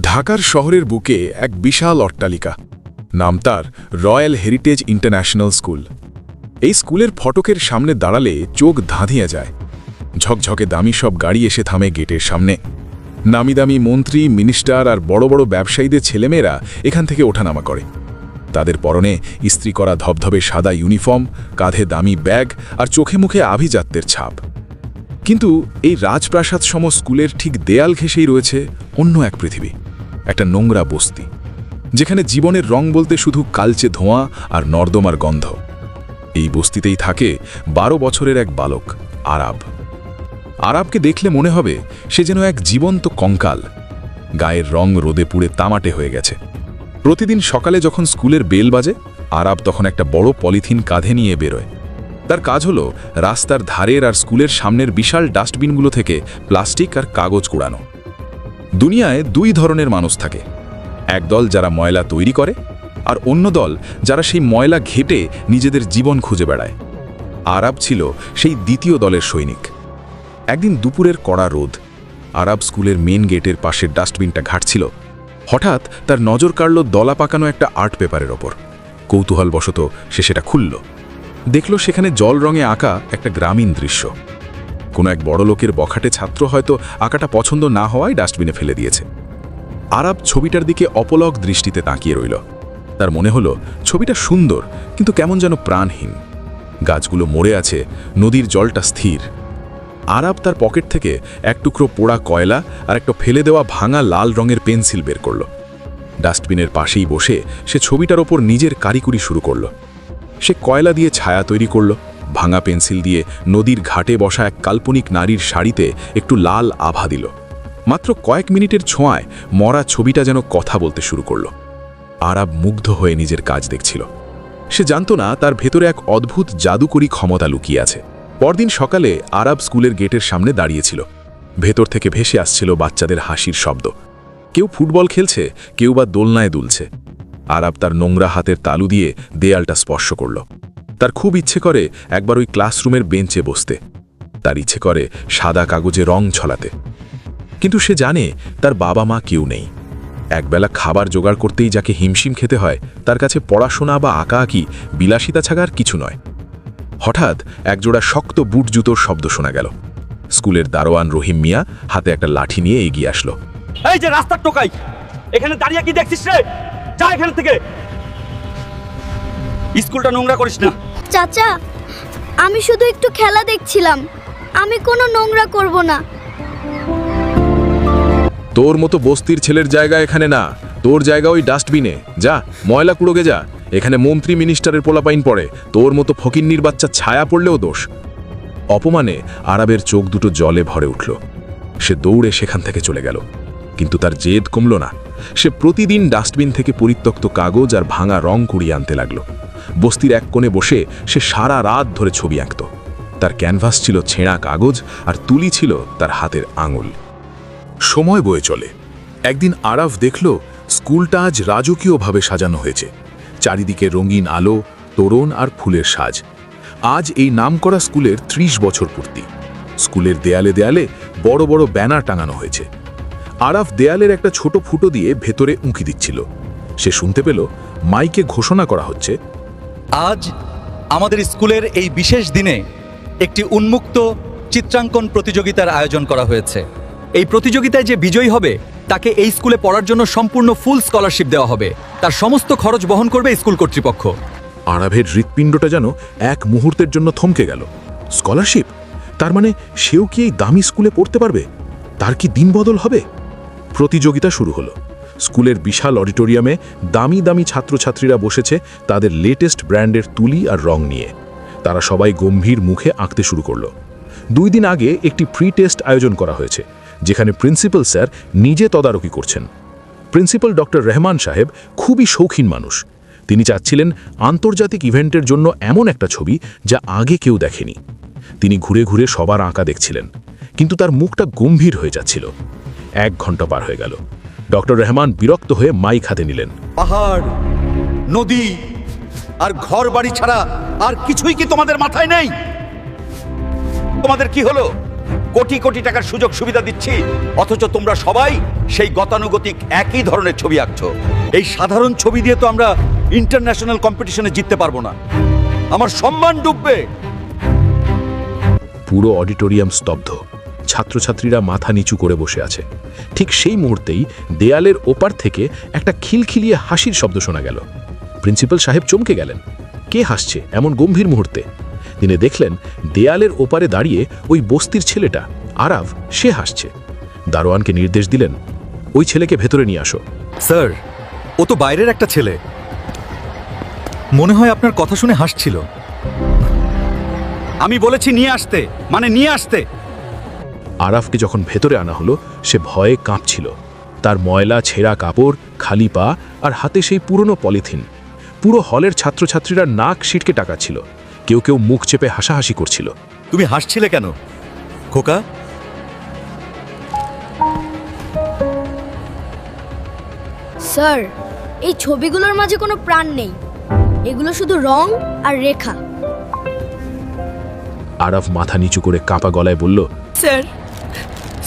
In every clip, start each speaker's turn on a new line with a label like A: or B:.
A: ঢাকার শহরের বুকে এক বিশাল অট্টালিকা, নাম তার রয়্যাল হেরিটেজ ইন্টারন্যাশনাল স্কুল। এই স্কুলের ফটকের সামনে দাঁড়ালে চোখ ধাঁধিয়ে যায়। ঝকঝকে দামি সব গাড়ি এসে থামে গেটের সামনে। নামি দামি মন্ত্রী, মিনিস্টার আর বড় বড় ব্যবসায়ীদের ছেলেমেয়েরা এখান থেকে ওঠানামা করে। তাদের পরনে ইস্ত্রি করা ধবধবে সাদা ইউনিফর্ম, কাঁধে দামি ব্যাগ আর চোখে মুখে আভিজাত্যের ছাপ। কিন্তু এই রাজপ্রাসাদ সম স্কুলের ঠিক দেয়াল ঘেঁষেই রয়েছে অন্য এক পৃথিবী, একটা নোংরা বস্তি, যেখানে জীবনের রং বলতে শুধু কালচে ধোঁয়া আর নর্দমার গন্ধ। এই বস্তিতেই থাকে 12 বছরের এক বালক আরাব। আরাবকে দেখলে মনে হবে সে যেন এক জীবন্ত কঙ্কাল। গায়ের রং রোদে পুড়ে তামাটে হয়ে গেছে। প্রতিদিন সকালে যখন স্কুলের বেল বাজে, আরাব তখন একটা বড় পলিথিন কাঁধে নিয়ে বেরোয়। তার কাজ হলো রাস্তার ধারের আর স্কুলের সামনের বিশাল ডাস্টবিনগুলো থেকে প্লাস্টিক আর কাগজ কুড়ানো। দুনিয়ায় 2 ধরনের মানুষ থাকে, এক দল যারা ময়লা তৈরি করে, আর অন্য দল যারা সেই ময়লা ঘেঁটে নিজেদের জীবন খুঁজে বেড়ায়। আরাব ছিল সেই দ্বিতীয় দলের সৈনিক। একদিন দুপুরের কড়া রোদ, আরাব স্কুলের মেন গেটের পাশের ডাস্টবিনটা ঘাঁটছিল। হঠাৎ তার নজর কাড়ল দলা পাকানো একটা আর্ট পেপারের ওপর। কৌতূহলবশত সে সেটা খুলল। দেখল সেখানে জল রঙে আঁকা একটা গ্রামীণ দৃশ্য। কোনো এক বড় লোকের বখাটে ছাত্র হয়তো আঁকাটা পছন্দ না হওয়ায় ডাস্টবিনে ফেলে দিয়েছে। আরাব ছবিটার দিকে অপলক দৃষ্টিতে তাকিয়ে রইল। তার মনে হলো ছবিটা সুন্দর, কিন্তু কেমন যেন প্রাণহীন। গাছগুলো মরে আছে, নদীর জলটা স্থির। আরাব তার পকেট থেকে এক টুকরো পোড়া কয়লা আর একটা ফেলে দেওয়া ভাঙা লাল রঙের পেন্সিল বের করল। ডাস্টবিনের পাশেই বসে সে ছবিটার ওপর নিজের কারিকুরি শুরু করল। সে কয়লা দিয়ে ছায়া তৈরি করল, ভাঙা পেন্সিল দিয়ে নদীর ঘাটে বসা এক কাল্পনিক নারীর শাড়িতে একটু লাল আভা দিল। মাত্র কয়েক মিনিটের ছোঁয়ায় মরা ছবিটা যেন কথা বলতে শুরু করল। আরাব মুগ্ধ হয়ে নিজের কাজ দেখছিল। সে জানত না তার ভেতরে এক অদ্ভুত জাদুকরী ক্ষমতা লুকিয়ে আছে। পরদিন সকালে আরাব স্কুলের গেটের সামনে দাঁড়িয়েছিল। ভেতর থেকে ভেসে আসছিল বাচ্চাদের হাসির শব্দ। কেউ ফুটবল খেলছে, কেউ বা দোলনায় দুলছে। আরাব তার নোংরা হাতের তালু দিয়ে দেয়ালটা স্পর্শ করল। তার খুব ইচ্ছে করে একবার ওই ক্লাসরুমের বেঞ্চে বসতে। তার ইচ্ছে করে সাদা কাগজে রং ছলাতে। কিন্তু সে জানে তার বাবা মা কেউ নেই। একবেলা খাবার জোগাড় করতেই যাকে হিমশিম খেতে হয়, তার কাছে পড়াশোনা বা আঁকাআঁকি বিলাসিতা ছাড়া আর কিছু নয়। হঠাৎ একজোড়া শক্ত বুট জুতোর শব্দ শোনা গেল। স্কুলের দারোয়ান রহিম মিয়া হাতে একটা লাঠি নিয়ে এগিয়ে আসলো।
B: এই যে রাস্তার টোকাই, এখানে দাঁড়িয়ে কি দেখছিস রে? যা এখান থেকে, স্কুলটা নোংরা করিস না।
C: চাচা, আমি শুধু একটু খেলা দেখছিলাম, আমি কোনো নোংরা করব না।
A: তোর মতো বস্তির ছেলের জায়গা এখানে না, তোর জায়গা ওই ডাস্টবিনে। যা, ময়লা কুড়োগে যা। এখানে মন্ত্রী মিনিস্টারের পোলাপাইন পড়ে, তোর মতো ফকিন্নির বাচ্চা ছায়া পড়লেও দোষ। অপমানে আরাবের চোখ দুটো জলে ভরে উঠল। সে দৌড়ে সেখান থেকে চলে গেল, কিন্তু তার জেদ কমল না। সে প্রতিদিন ডাস্টবিন থেকে পরিত্যক্ত কাগজ আর ভাঙা রং কুড়িয়ে আনতে লাগল। বস্তির এক কোণে বসে সে সারা রাত ধরে ছবি আঁকত। তার ক্যানভাস ছিল ছেঁড়া কাগজ, আর তুলি ছিল তার হাতের আঙুল। সময় বয়ে চলে। একদিন আরাফ দেখল স্কুলটা আজ রাজকীয়ভাবে সাজানো হয়েছে। চারিদিকে রঙিন আলো, তোরণ আর ফুলের সাজ। আজ এই নামকরা স্কুলের 30 বছর পূর্তি। স্কুলের দেয়ালে দেয়ালে বড় বড় ব্যানার টাঙানো হয়েছে। আরাফ দেয়ালের একটা ছোট ফুটো দিয়ে ভেতরে উঁকি দিচ্ছিল। সে শুনতে পেল মাইকে ঘোষণা করা হচ্ছে,
D: আজ আমাদের স্কুলের এই বিশেষ দিনে একটি উন্মুক্ত চিত্রাঙ্কন প্রতিযোগিতার আয়োজন করা হয়েছে। এই প্রতিযোগিতায় যে বিজয়ী হবে তাকে এই স্কুলে পড়ার জন্য সম্পূর্ণ ফুল স্কলারশিপ দেওয়া হবে। তার সমস্ত খরচ বহন করবে স্কুল কর্তৃপক্ষ।
A: আরাফের হৃৎপিণ্ডটা যেন এক মুহূর্তের জন্য থমকে গেল। স্কলারশিপ? তার মানে সেও কি এই দামি স্কুলে পড়তে পারবে? তার কি দিন বদল হবে? প্রতিযোগিতা শুরু হলো। স্কুলের বিশাল অডিটোরিয়ামে দামি দামি ছাত্রছাত্রীরা বসেছে তাদের লেটেস্ট ব্র্যান্ডের তুলি আর রং নিয়ে। তারা সবাই গম্ভীর মুখে আঁকতে শুরু করল। 2 দিন আগে একটি প্রি টেস্ট আয়োজন করা হয়েছে, যেখানে প্রিন্সিপাল স্যার নিজে তদারকি করছেন। প্রিন্সিপাল ডক্টর রহমান সাহেব খুবই শৌখিন মানুষ। তিনি চাচ্ছিলেন আন্তর্জাতিক ইভেন্টের জন্য এমন একটা ছবি যা আগে কেউ দেখেনি। তিনি ঘুরে ঘুরে সবার আঁকা দেখছিলেন, কিন্তু তার মুখটা গম্ভীর হয়ে যাচ্ছিল। 1 ঘন্টা পার হয়ে গেল। ডক্টর রহমান বিরক্ত হয়ে মাইক হাতে নিলেন।
B: পাহাড়, নদী আর ঘর বাড়ি ছাড়া আর কিছুই কি তোমাদের মাথায় নেই? তোমাদের কি হলো? কোটি কোটি টাকার সুযোগ সুবিধা দিচ্ছি, অথচ তোমরা সবাই সেই গতানুগতিক একই ধরনের ছবি আঁকছো। এই সাধারণ ছবি দিয়ে তো আমরা ইন্টারন্যাশনাল কম্পিটিশনে জিততে পারবো না। আমার সম্মান ডুববে।
E: পুরো অডিটোরিয়াম স্তব্ধ। ছাত্রছাত্রীরা মাথা নিচু করে বসে আছে। ঠিক সেই মুহূর্তেই দেয়ালের ওপার থেকে একটা খিলখিলিয়ে হাসির শব্দ শোনা গেল। প্রিন্সিপাল সাহেব চমকে গেলেন। কে হাসছে এমন গম্ভীর মুহূর্তে? তিনি দেখলেন দেয়ালের ওপারে দাঁড়িয়ে ওই বস্তির ছেলেটা আরাভ, সে হাসছে। দারোয়ানকে নির্দেশ দিলেন, ওই ছেলেকে ভেতরে নিয়ে আসো।
D: স্যার, ও তো বাইরের একটা ছেলে, মনে হয় আপনার কথা শুনে হাসছিল।
B: আমি বলেছি নিয়ে আসতে, মানে নিয়ে আসতে।
E: আরাফকে যখন ভেতরে আনা হলো, সে ভয়ে কাঁপছিল। তার ময়লা ছেঁড়া কাপড়, খালি পা আর হাতে সেই পুরনো পলিথিন। পুরো হলের ছাত্রছাত্রীরা নাক সিটকে টাকাচ্ছিল। কেউ কেউ মুখ চেপে হাসাহাসি করছিল।
D: তুমি হাসছিলে কেন খোকা?
C: স্যার, এই ছবিগুলোর মাঝে কোনো প্রাণ নেই, এগুলো শুধু রং আর রেখা।
E: আরাফ মাথা নিচু করে কাঁপা গলায় বলল,
F: স্যার,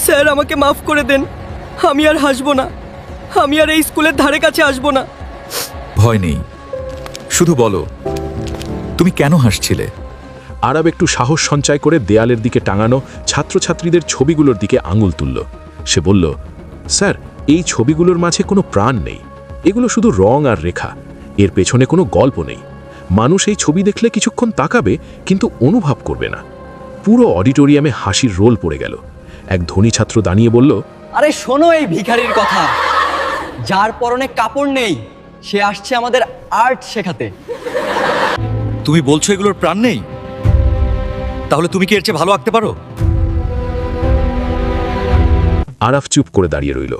F: স্যার আমাকে মাফ করে দেন, আমি আর হাসবো না, আমি আর এই স্কুলের ধারে কাছে আসবো না।
D: ভয় নেই, শুধু বলো তুমি কেন হাসছিলে।
E: আরাব একটু সাহস সঞ্চয় করে দেয়ালের দিকে টাঙানো ছাত্রছাত্রীদের ছবিগুলোর দিকে আঙুল তুলল। সে বলল, স্যার, এই ছবিগুলোর মাঝে কোনো প্রাণ নেই, এগুলো শুধু রং আর রেখা, এর পেছনে কোনো গল্প নেই। মানুষ এই ছবি দেখলে কিছুক্ষণ তাকাবে, কিন্তু অনুভব করবে না। পুরো অডিটোরিয়ামে হাসির রোল পড়ে গেল। এক ধনী ছাত্র দাঁড়িয়ে বলল,
F: আরে শোনো এই ভিখারির কথা, যার পরনে কাপড় নেই সে আসছে আমাদের আর্ট শেখাতে।
D: তুমি বলছো এগুলোর প্রাণ নেই? তাহলে তুমি কি এর চেয়ে ভালো আঁকতে পারো?
E: আরাফ চুপ করে দাঁড়িয়ে রইল।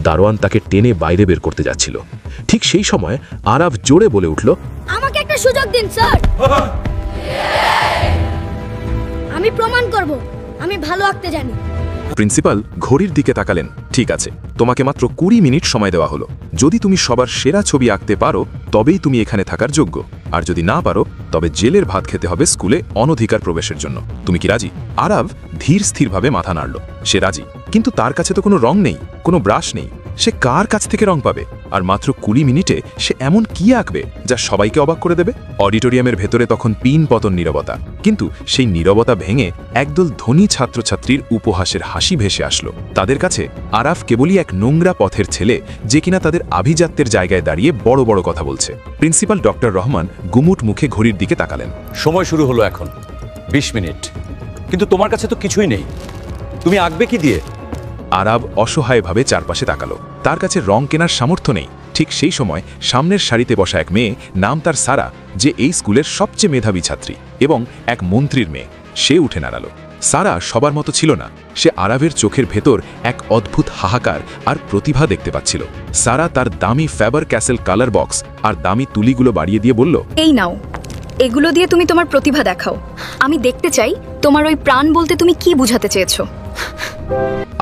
E: দারোয়ান তাকে টেনে বাইরে বের করতে যাচ্ছিল। ঠিক সেই সময় আরাফ জোরে বলে উঠল,
C: আমাকে একটা সুযোগ দিন স্যার, আমি প্রমাণ করব আমি ভালো আঁকতে জানি।
A: প্রিন্সিপাল ঘড়ির দিকে তাকালেন। ঠিক আছে, তোমাকে মাত্র 20 মিনিট সময় দেওয়া হলো। যদি তুমি সবার সেরা ছবি আঁকতে পারো তবেই তুমি এখানে থাকার যোগ্য, আর যদি না পারো তবে জেলের ভাত খেতে হবে স্কুলে অনধিকার প্রবেশের জন্য। তুমি কি রাজি? আরাভ ধীর স্থিরভাবে মাথা নাড়ল। সে রাজি, কিন্তু তার কাছে তো কোনো রং নেই, কোনো ব্রাশ নেই। সে কার কাছ থেকে রং পাবে? আর মাত্র 20 মিনিটে সে এমন কি আঁকবে যা সবাইকে অবাক করে দেবে? অডিটোরিয়ামের ভেতরে তখন পিন পতন নীরবতা, কিন্তু সেই নীরবতা ভেঙে একদল ধনী ছাত্রছাত্রীর উপহাসের হাসি ভেসে আসলো। তাদের কাছে আরাফ কেবলই এক নোংরা পথের ছেলে, যে কিনা তাদের আভিজাত্যের জায়গায় দাঁড়িয়ে বড় বড় কথা বলছে। প্রিন্সিপাল ডক্টর রহমান গুমুট মুখে ঘড়ির দিকে তাকালেন।
B: সময় শুরু হলো এখন 20 মিনিট, কিন্তু তোমার কাছে তো কিছুই নেই, তুমি আঁকবে কি দিয়ে?
A: আরাব অসহায়ভাবে চারপাশে তাকালো। তার কাছে রং কেনার সামর্থ্য নেই। ঠিক সেই সময় সামনের সারিতে বসা এক মেয়ে, নাম তার সারা, যে এই স্কুলের সবচেয়ে মেধাবী ছাত্রী এবং এক মন্ত্রীর মেয়ে, সে উঠে দাঁড়ালো। সারা সবার মতো ছিল না। সে আরাবের চোখের ভেতর এক অদ্ভুত হাহাকার আর প্রতিভা দেখতে পাচ্ছিল। সারা তার দামি ফ্যাবার ক্যাসেল কালার বক্স আর দামি তুলিগুলো বাড়িয়ে দিয়ে বলল,
G: এই নাও, এগুলো দিয়ে তুমি তোমার প্রতিভা দেখাও। আমি দেখতে চাই তোমার ওই প্রাণ বলতে তুমি কি বোঝাতে চেয়েছো।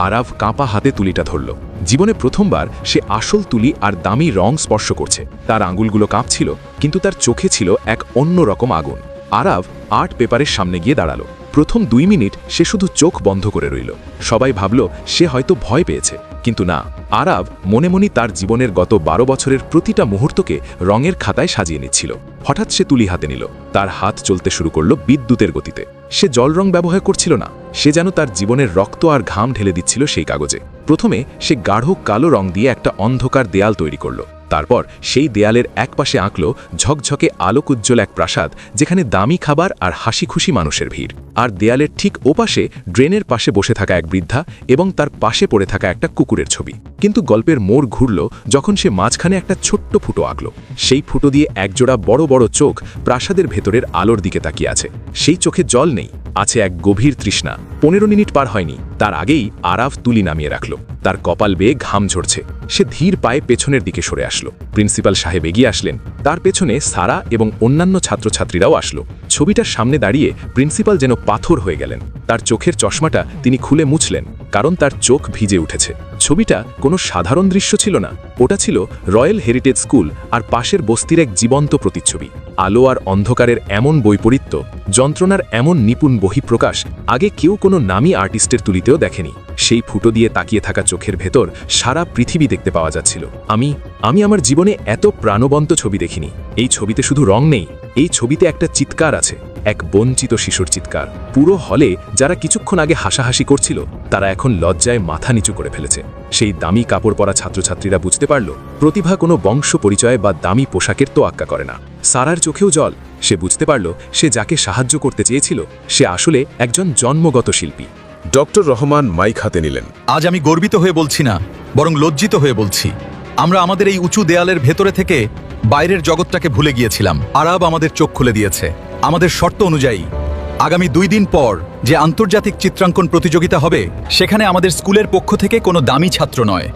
A: আরাভ কাঁপা হাতে তুলিটা ধরল। জীবনে প্রথমবার সে আসল তুলি আর দামি রং স্পর্শ করছে। তার আঙুলগুলো কাঁপছিল, কিন্তু তার চোখে ছিল এক অন্যরকম আগুন। আরাভ আর্ট পেপারের সামনে গিয়ে দাঁড়ালো। প্রথম 2 মিনিট সে শুধু চোখ বন্ধ করে রইল। সবাই ভাবল সে হয়তো ভয় পেয়েছে, কিন্তু না। আরাভ মনে মনে তার জীবনের গত 12 বছরের প্রতিটা মুহূর্তকে রঙের খাতায় সাজিয়ে নিচ্ছিল। হঠাৎ সে তুলি হাতে নিল। তার হাত চলতে শুরু করলো বিদ্যুতের গতিতে। সে জল রং ব্যবহার করছিল না, সে যেন তার জীবনের রক্ত আর ঘাম ঢেলে দিচ্ছিল সেই কাগজে। প্রথমে সে গাঢ় কালো রং দিয়ে একটা অন্ধকার দেয়াল তৈরি করল। তারপর সেই দেয়ালের একপাশে আঁকল ঝকঝকে আলোকোজ্জ্বল এক প্রাসাদ, যেখানে দামি খাবার আর হাসি খুশি মানুষের ভিড়। আর দেয়ালের ঠিক ওপাশে ড্রেনের পাশে বসে থাকা এক বৃদ্ধা এবং তার পাশে পড়ে থাকা একটা কুকুরের ছবি। কিন্তু গল্পের মোড় ঘুরল যখন সে মাঝখানে একটা ছোট্ট ফুটো আঁকল। সেই ফুটো দিয়ে একজোড়া বড় বড় চোখ প্রাসাদের ভেতরের আলোর দিকে তাকিয়ে আছে। সেই চোখে জল নেই, আছে এক গভীর তৃষ্ণা। 15 মিনিট পার হয়নি, তার আগেই আরাভ তুলি নামিয়ে রাখল। তার কপাল বেয়ে ঘাম ঝরছে। সে ধীর পায়ে পেছনের দিকে সরে আসলো। প্রিন্সিপাল সাহেব এগিয়ে আসলেন। তার পেছনে সারা এবং অন্যান্য ছাত্রছাত্রীরাও আসলো। ছবিটার সামনে দাঁড়িয়ে প্রিন্সিপাল যেন পাথর হয়ে গেলেন। তার চোখের চশমাটা তিনি খুলে মুছলেন।
E: কারণ তার চোখ ভিজে উঠেছে। ছবিটা কোনো সাধারণ দৃশ্য ছিল না, ওটা ছিল রয়্যাল হেরিটেজ স্কুল আর পাশের বস্তির এক জীবন্ত প্রতিচ্ছবি। আলো আর অন্ধকারের এমন বৈপরীত্য, যন্ত্রণার এমন নিপুণ বহিঃপ্রকাশ আগে কেউ কোনো নামী আর্টিস্টের তুলিতেও দেখেনি। সেই ফুটো দিয়ে তাকিয়ে থাকা চোখের ভেতর সারা পৃথিবী দেখতে পাওয়া যাচ্ছিল। আমি আমার জীবনে এত প্রাণবন্ত ছবি দেখিনি। এই ছবিতে শুধু রং নেই, এই ছবিতে একটা চিৎকার আছে, এক বঞ্চিত শিশুর চিৎকার। পুরো হলে যারা কিছুক্ষণ আগে হাসাহাসি করছিল তারা এখন লজ্জায় মাথা নিচু করে ফেলেছে। সেই দামি কাপড় পরা ছাত্রছাত্রীরা বুঝতে পারল প্রতিভা কোনো বংশ পরিচয় বা দামি পোশাকের তোয়াক্কা করে না। সারার চোখেও জল। সে বুঝতে পারল সে যাকে সাহায্য করতে চেয়েছিল সে আসলে একজন জন্মগত শিল্পী।
A: ডক্টর রহমান মাইক হাতে নিলেন।
D: আজ আমি গর্বিত হয়ে বলছি না, বরং লজ্জিত হয়ে বলছি। আমরা আমাদের এই উঁচু দেয়ালের ভেতরে থেকে বাইরের জগৎটাকে ভুলে গিয়েছিলাম। আরব আমাদের চোখ খুলে দিয়েছে। আমাদের শর্ত অনুযায়ী আগামী 2 দিন পর যে আন্তর্জাতিক চিত্রাঙ্কন প্রতিযোগিতা হবে সেখানে আমাদের স্কুলের পক্ষ থেকে কোনো দামি ছাত্র নয়,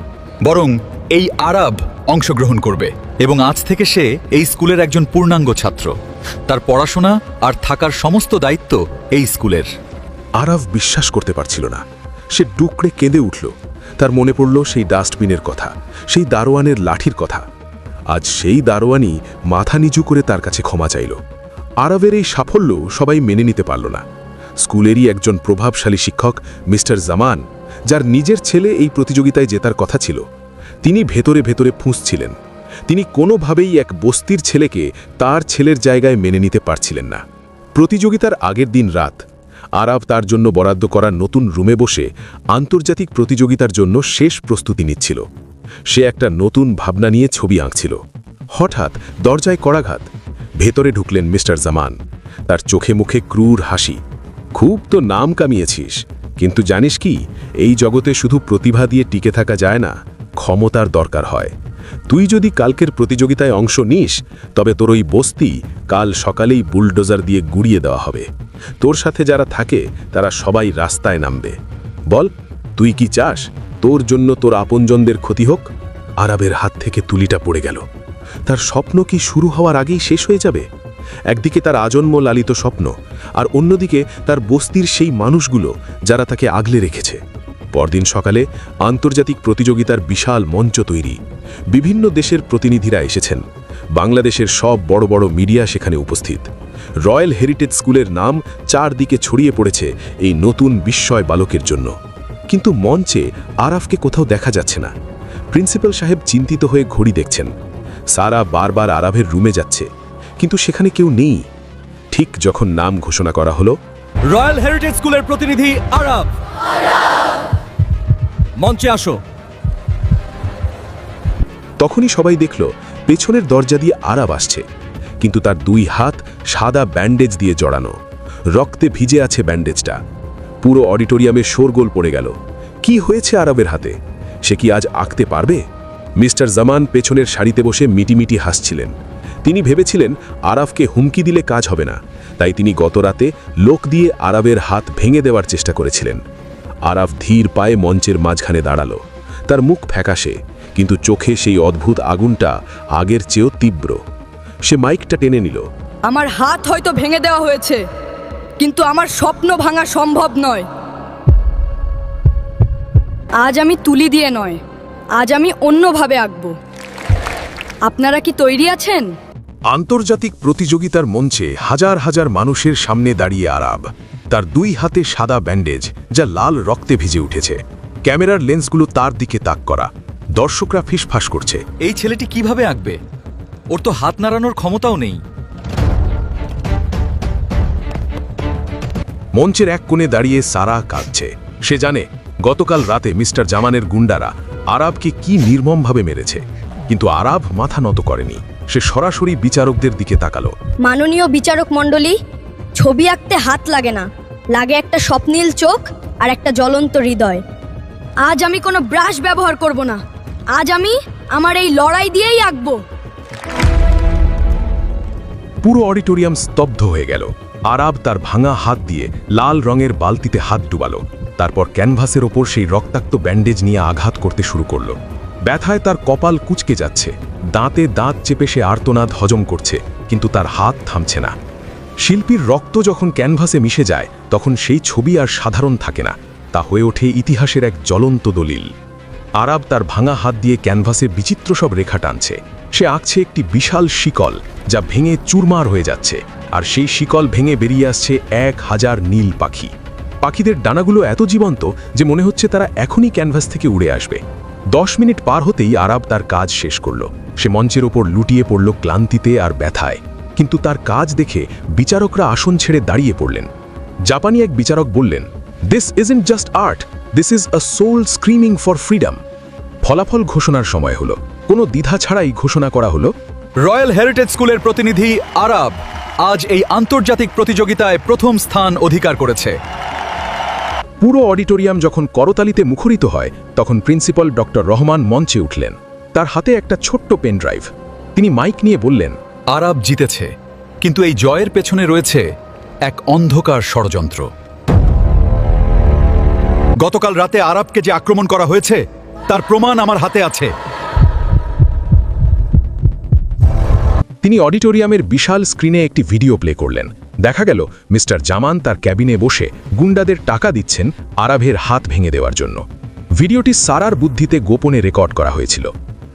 D: বরং এই আরব অংশগ্রহণ করবে। এবং আজ থেকে সে এই স্কুলের একজন পূর্ণাঙ্গ ছাত্র। তার পড়াশোনা আর থাকার সমস্ত দায়িত্ব এই স্কুলের।
A: আরব বিশ্বাস করতে পারছিল না। সে ডুকরে কেঁদে উঠল। তার মনে পড়ল সেই ডাস্টবিনের কথা, সেই দারোয়ানের লাঠির কথা। আজ সেই দারোয়ানই মাথা নিচু করে তার কাছে ক্ষমা চাইল। আরবের এই সাফল্য সবাই মেনে নিতে পারল না। স্কুলেরই একজন প্রভাবশালী শিক্ষক মিস্টার জামান, যার নিজের ছেলে এই প্রতিযোগিতায় জেতার কথা ছিল, তিনি ভেতরে ভেতরে ফুঁসছিলেন। তিনি কোনোভাবেই এক বস্তির ছেলেকে তার ছেলের জায়গায় মেনে নিতে পারছিলেন না। প্রতিযোগিতার আগের দিন রাত আরব তার জন্য বরাদ্দ করা নতুন রুমে বসে আন্তর্জাতিক প্রতিযোগিতার জন্য শেষ প্রস্তুতি নিচ্ছিল। সে একটা নতুন ভাবনা নিয়ে ছবি আঁকছিল। হঠাৎ দরজায় কড়াঘাত। ভেতরে ঢুকলেন মিস্টার জামান। তার চোখে মুখে ক্রূর হাসি। খুব তো নাম কামিয়েছিস, কিন্তু জানিস কি, এই জগতে শুধু প্রতিভা দিয়ে টিকে থাকা যায় না, ক্ষমতার দরকার হয়। তুই যদি কালকের প্রতিযোগিতায় অংশ নিস তবে তোর ওই বস্তি কাল সকালেই বুলডোজার দিয়ে গুড়িয়ে দেওয়া হবে। তোর সাথে যারা থাকে তারা সবাই রাস্তায় নামবে। বল, তুই কি চাস তোর জন্য তোর আপনজনদের ক্ষতি হোক? আরবের হাত থেকে তুলিটা পড়ে গেল। তার স্বপ্ন কি শুরু হওয়ার আগেই শেষ হয়ে যাবে? একদিকে তার আজন্ম লালিত স্বপ্ন, আর অন্যদিকে তার বস্তির সেই মানুষগুলো যারা তাকে আগলে রেখেছে। পরদিন সকালে আন্তর্জাতিক প্রতিযোগিতার বিশাল মঞ্চ তৈরি। বিভিন্ন দেশের প্রতিনিধিরা এসেছেন। বাংলাদেশের সব বড় বড় মিডিয়া সেখানে উপস্থিত। রয়্যাল হেরিটেজ স্কুলের নাম চারদিকে ছড়িয়ে পড়েছে এই নতুন বিস্ময় বালকের জন্য। কিন্তু মঞ্চে আরবকে কোথাও দেখা যাচ্ছে না। প্রিন্সিপাল সাহেব চিন্তিত হয়ে ঘড়ি দেখছেন। সারা বারবার আরবের রুমে যাচ্ছে, কিন্তু সেখানে কেউ নেই। ঠিক যখন নাম ঘোষণা করা হলো,
F: রয়্যাল হেরিটেজ স্কুলের প্রতিনিধি আরব, মঞ্চে আসো।
A: তখনই সবাই দেখল পেছনের দরজা দিয়ে আরব আসছে, কিন্তু তার 2 হাত সাদা ব্যান্ডেজ দিয়ে জড়ানো। রক্তে ভিজে আছে ব্যান্ডেজটা। পুরো অডিটোরিয়ামে শোরগোল পড়ে গেল। কি হয়েছে আরবের হাতে? সে কি আজ আঁকতে পারবে? মিস্টার জামান পেছনের সারিতে বসে মিটিমিটি হাসছিলেন। তিনি ভেবেছিলেন আরবকে হুমকি দিলে কাজ হবে না, তাই তিনি গত রাতে লোক দিয়ে আরবের হাত ভেঙে দেওয়ার চেষ্টা করেছিলেন। আরব ধীর পায়ে মঞ্চের মাঝখানে দাঁড়ালো। তার মুখ ফ্যাকাশে, কিন্তু চোখে সেই অদ্ভুত আগুনটা আগের চেয়েও তীব্র। সে মাইকটা টেনে নিল।
F: আমার হাত হয়তো ভেঙে দেওয়া হয়েছে, কিন্তু আমার স্বপ্ন ভাঙা সম্ভব নয়। আজ আমি তুলি দিয়ে নয়, আজ আমি অন্যভাবে আঁকব। আপনারা কি তৈরি আছেন?
A: আন্তর্জাতিক প্রতিযোগিতার মঞ্চে হাজার হাজার মানুষের সামনে দাঁড়িয়ে আরব। তার 2 হাতে সাদা ব্যান্ডেজ যা লাল রক্তে ভিজে উঠেছে। ক্যামেরার লেন্সগুলো তার দিকে তাক করা। দর্শকরা ফিসফাস করছে।
D: এই ছেলেটি কিভাবে আঁকবে? ওর তো হাত নাড়ানোর ক্ষমতাও নেই।
A: মঞ্চের এক কোণে দাঁড়িয়ে সারা কাঁদছে। সে জানে গতকাল রাতে মিস্টার জামানের গুন্ডারা আরবকে কি নির্মমভাবে মেরেছে, কিন্তু আরব মাথা নত করেনি। সে সরাসরি বিচারকদের দিকে তাকালো।
C: মাননীয় বিচারক মণ্ডলী, ছবি আঁকতে হাত লাগে না, লাগে একটা স্বপ্নীল চোখ আর একটা জ্বলন্ত হৃদয়। আজ আমি কোনো ব্রাশ ব্যবহার করব না। আজ আমি আমার এই লড়াই দিয়েই আঁকব।
A: পুরো অডিটোরিয়াম স্তব্ধ হয়ে গেল। আরব তার ভাঙা হাত দিয়ে লাল রঙের বালতিতে হাত ডুবালো। তারপর ক্যানভাসের ওপর সেই রক্তাক্ত ব্যান্ডেজ নিয়ে আঘাত করতে শুরু করলো। ব্যথায় তার কপাল কুঁচকে যাচ্ছে। দাঁতে দাঁত চেপে সে আর্তনাদ হজম করছে, কিন্তু তার হাত থামছে না। শিল্পীর রক্ত যখন ক্যানভাসে মিশে যায় তখন সেই ছবি আর সাধারণ থাকে না।
E: তা হয়ে ওঠে ইতিহাসের এক জ্বলন্ত দলিল। আরাব তার ভাঙা হাত দিয়ে ক্যানভাসে বিচিত্র সব রেখা টানছে। সে আঁকছে একটি বিশাল শিকল, যা ভেঙে চুরমার হয়ে যাচ্ছে, আর সেই শিকল ভেঙে বেরিয়ে আসছে 1000 নীল পাখি। পাখিদের ডানাগুলো এত জীবন্ত যে মনে হচ্ছে তারা এখনই ক্যানভাস থেকে উড়ে আসবে। 10 মিনিট পার হতেই আরাব তার কাজ শেষ করল। সে মঞ্চের ওপর লুটিয়ে পড়ল ক্লান্তিতে আর ব্যথায়। কিন্তু তার কাজ দেখে বিচারকরা আসন ছেড়ে দাঁড়িয়ে পড়লেন। জাপানি এক বিচারক বললেন, "this isn't just art, this is a soul screaming for freedom." ফলাফল ঘোষণার সময় হলো। কোনো দ্বিধা ছাড়াই ঘোষণা করা হলো,
D: রয়্যাল হেরিটেজ স্কুলের প্রতিনিধি আরাব আজ এই আন্তর্জাতিক প্রতিযোগিতায় প্রথম স্থান অধিকার করেছে।
E: পুরো অডিটোরিয়াম যখন করতালিতে মুখরিত হয়, তখন প্রিন্সিপাল ডক্টর রহমান মঞ্চে উঠলেন। তার হাতে একটা ছোট্ট পেন ড্রাইভ। তিনি মাইক নিয়ে বললেন,
D: আরাব জিতেছে, কিন্তু এই জয়ের পেছনে রয়েছে এক অন্ধকার ষড়যন্ত্র। গতকাল রাতে আরাবকে যে আক্রমণ করা হয়েছে তার প্রমাণ আমার হাতে আছে।
E: তিনি অডিটোরিয়ামের বিশাল স্ক্রিনে একটি ভিডিও প্লে করলেন। দেখা গেল মিস্টার জামান তার ক্যাবিনে বসে গুন্ডাদের টাকা দিচ্ছেন আরাবের হাত ভেঙে দেওয়ার জন্য। ভিডিওটি সারার বুদ্ধিতে গোপনে রেকর্ড করা হয়েছিল।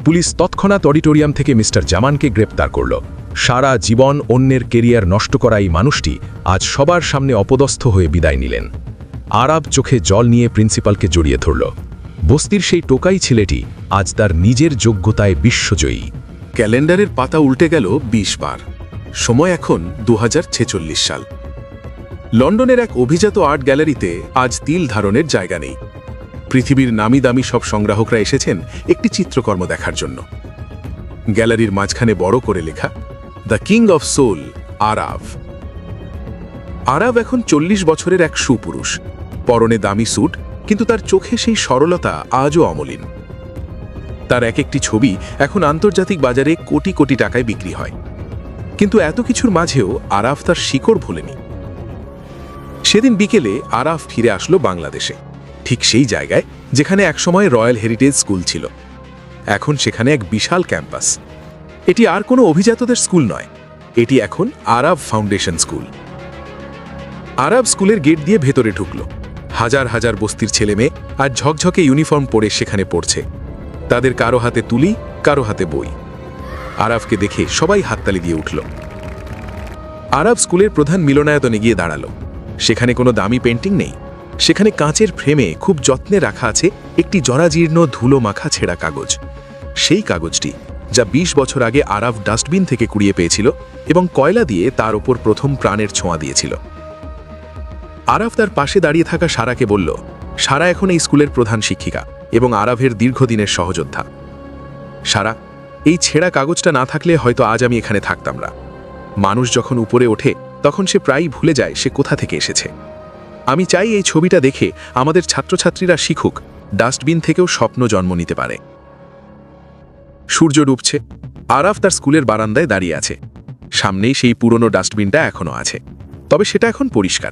E: পুলিশ তৎক্ষণাৎ অডিটোরিয়াম থেকে মিস্টার জামানকে গ্রেপ্তার করল। সারা জীবন অন্যের কেরিয়ার নষ্ট করা এই মানুষটি আজ সবার সামনে অপদস্থ হয়ে বিদায় নিলেন। আরাব চোখে জল নিয়ে প্রিন্সিপালকে জড়িয়ে ধরল। বস্তির সেই টোকাই ছেলেটি আজ তার নিজের যোগ্যতায় বিশ্বজয়ী।
A: ক্যালেন্ডারের পাতা উল্টে গেল 20 বার। সময় এখন 2046 সাল। লন্ডনের এক অভিজাত আর্ট গ্যালারিতে আজ তিল ধারণের জায়গা নেই। পৃথিবীর নামি দামি সব সংগ্রাহকরা এসেছেন একটি চিত্রকর্ম দেখার জন্য। গ্যালারির মাঝখানে বড় করে লেখা, the king of soul Arab. Arab এখন 40 বছরের এক সুপুরুষ। পরনে দামি স্যুট, কিন্তু তার চোখে সেই সরলতা আজও অমলিন। তার এক একটি ছবি এখন আন্তর্জাতিক বাজারে কোটি কোটি টাকায় বিক্রি হয়। কিন্তু এত কিছুর মাঝেও আরাফ তার শিকড় ভোলেনি। সেদিন বিকেলে আরাফ ফিরে আসলো বাংলাদেশে, ঠিক সেই জায়গায় যেখানে একসময় রয়্যাল হেরিটেজ স্কুল ছিল। এখন সেখানে এক বিশাল ক্যাম্পাস। এটি আর কোনো অভিজাতদের স্কুল নয়, এটি এখন আরাব ফাউন্ডেশন স্কুল। আরাব স্কুলের গেট দিয়ে ভেতরে ঢুকল। হাজার হাজার বস্তির ছেলেমেয়ে আর ঝকঝকে ইউনিফর্ম পরে সেখানে পড়ছে। তাদের কারো হাতে তুলি, কারো হাতে বই। আরাফকে দেখে সবাই হাততালি দিয়ে উঠল। আরাব স্কুলের প্রধান মিলনায়তনে গিয়ে দাঁড়ালো। সেখানে কোনো দামি পেন্টিং নেই। সেখানে কাঁচের ফ্রেমে খুব যত্নে রাখা আছে একটি জরাজীর্ণ ধুলো মাখা ছেঁড়া কাগজ। সেই কাগজটি যা 20 বছর আগে আরাব ডাস্টবিন থেকে কুড়িয়ে পেয়েছিল এবং কয়লা দিয়ে তার ওপর প্রথম প্রাণের ছোঁয়া দিয়েছিল। আরাফ তার পাশে দাঁড়িয়ে থাকা সারাকে বলল, সারা এখন এই স্কুলের প্রধান শিক্ষিকা এবং আরাফের দীর্ঘদিনের সহযোদ্ধা। সারা, এই ছেঁড়া কাগজটা না থাকলে হয়তো আজ আমি এখানে থাকতাম না। মানুষ যখন উপরে ওঠে তখন সে প্রায়ই ভুলে যায় সে কোথা থেকে এসেছে। আমি চাই এই ছবিটা দেখে আমাদের ছাত্রছাত্রীরা শিখুক ডাস্টবিন থেকেও স্বপ্ন জন্ম নিতে পারে। সূর্য ডুবছে। আরাফ তার স্কুলের বারান্দায় দাঁড়িয়ে আছে। সামনেই সেই পুরনো ডাস্টবিনটা এখনো আছে, তবে সেটা এখন পরিষ্কার।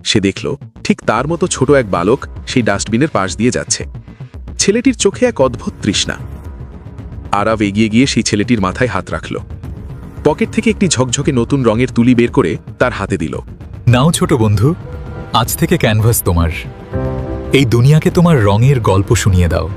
A: সে দেখল ঠিক তার মতো ছোট এক বালক সেই ডাস্টবিনের পাশ দিয়ে যাচ্ছে। ছেলেটির চোখে এক অদ্ভুত তৃষ্ণা। আরাব এগিয়ে গিয়ে সেই ছেলেটির মাথায় হাত রাখল। পকেট থেকে একটি ঝকঝকে নতুন রঙের তুলি বের করে তার হাতে দিল।
D: নাও ছোট বন্ধু, আজ থেকে ক্যানভাস তোমার। এই দুনিয়াকে তোমার রঙের গল্প শুনিয়ে দাও।